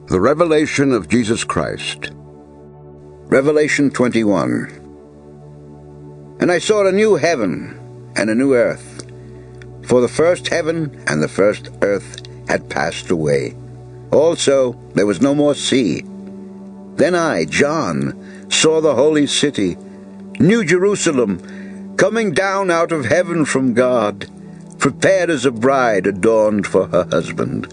The revelation of Jesus Christ. Revelation 21. And I saw a new heaven and a new earth, for the first heaven and the first earth had passed away. Also there was no more sea. Then I, John, saw the holy city, New Jerusalem, coming down out of heaven from God, prepared as a bride adorned for her husband.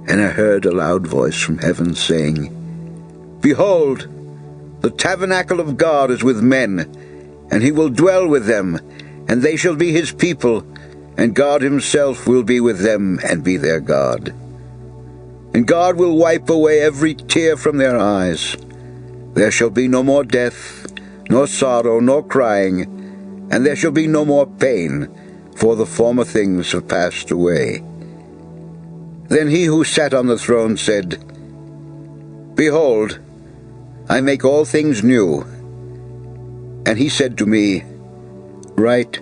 And I heard a loud voice from heaven saying, Behold, the tabernacle of God is with men, and he will dwell with them, and they shall be his people, and God himself will be with them and be their God. And God will wipe away every tear from their eyes. There shall be no more death, nor sorrow, nor crying, and there shall be no more pain, for the former things have passed away. Then he who sat on the throne said, Behold, I make all things new. And he said to me, Write,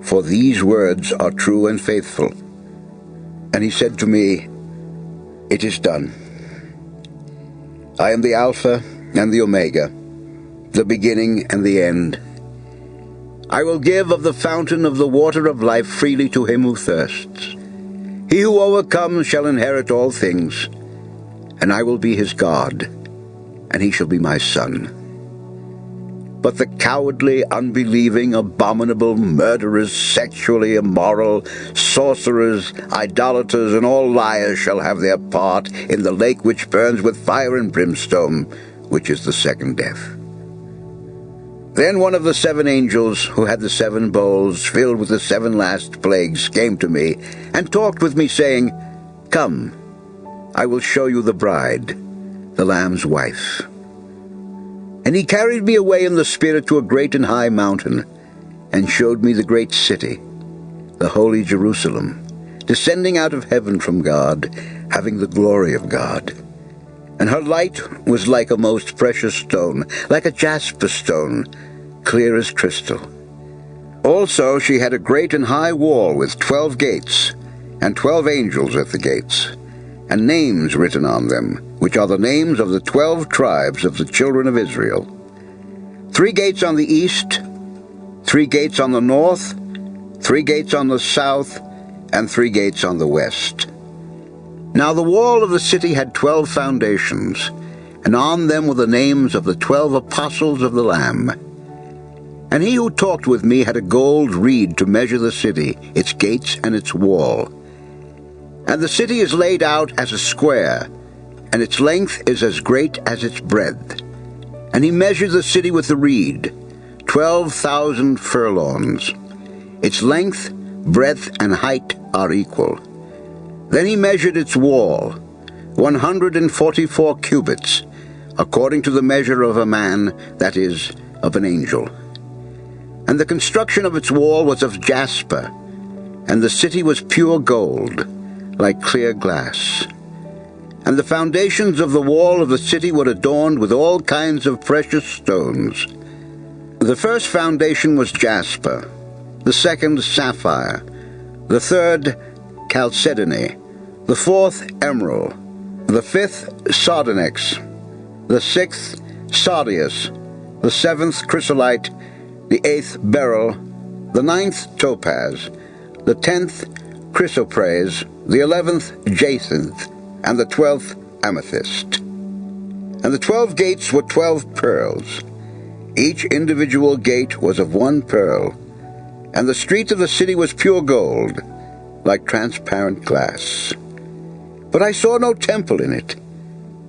for these words are true and faithful. And he said to me, It is done. I am the Alpha and the Omega, the beginning and the end. I will give of the fountain of the water of life freely to him who thirsts. He who overcomes shall inherit all things, and I will be his God, and he shall be my son. But the cowardly, unbelieving, abominable, murderers, sexually immoral, sorcerers, idolaters, and all liars shall have their part in the lake which burns with fire and brimstone, which is the second death. Then one of the 7 angels, who had the 7 bowls filled with the 7 last plagues, came to me, and talked with me, saying, Come, I will show you the bride, the Lamb's wife. And he carried me away in the Spirit to a great and high mountain, and showed me the great city, the holy Jerusalem, descending out of heaven from God, having the glory of God. And her light was like a most precious stone, like a jasper stone, clear as crystal. Also she had a great and high wall with 12 gates, and 12 angels at the gates, and names written on them, which are the names of the 12 tribes of the children of Israel. 3 gates on the east, 3 gates on the north, 3 gates on the south, and 3 gates on the west. Now the wall of the city had 12 foundations, and on them were the names of the 12 apostles of the Lamb. And he who talked with me had a gold reed to measure the city, its gates and its wall. And the city is laid out as a square, and its length is as great as its breadth. And he measured the city with the reed, 12,000 furlongs. Its length, breadth, and height are equal. Then he measured its wall, 144 cubits, according to the measure of a man, that is, of an angel. And the construction of its wall was of jasper, and the city was pure gold, like clear glass. And the foundations of the wall of the city were adorned with all kinds of precious stones. The first foundation was jasper, the second sapphire, the third chalcedony, the 4th emerald, the 5th sardonyx, the 6th sardius, the 7th chrysolite, the 8th beryl, the 9th topaz, the 10th chrysoprase, the 11th jacinth, and the 12th amethyst. And the 12 gates were 12 pearls. Each individual gate was of 1 pearl, and the street of the city was pure gold, like transparent glass. But I saw no temple in it,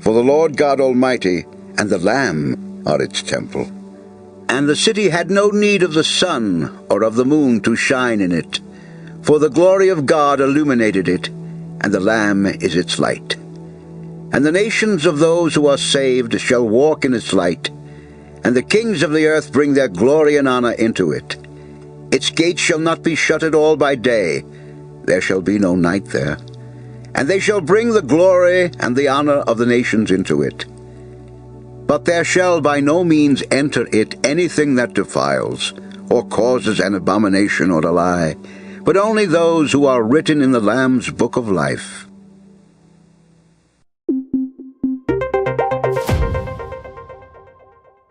for the Lord God Almighty and the Lamb are its temple. And the city had no need of the sun or of the moon to shine in it, for the glory of God illuminated it, and the Lamb is its light. And the nations of those who are saved shall walk in its light, and the kings of the earth bring their glory and honor into it. Its gates shall not be shut at all by day, there shall be no night there. And they shall bring the glory and the honor of the nations into it. But there shall by no means enter it anything that defiles, or causes an abomination or a lie, but only those who are written in the Lamb's book of life.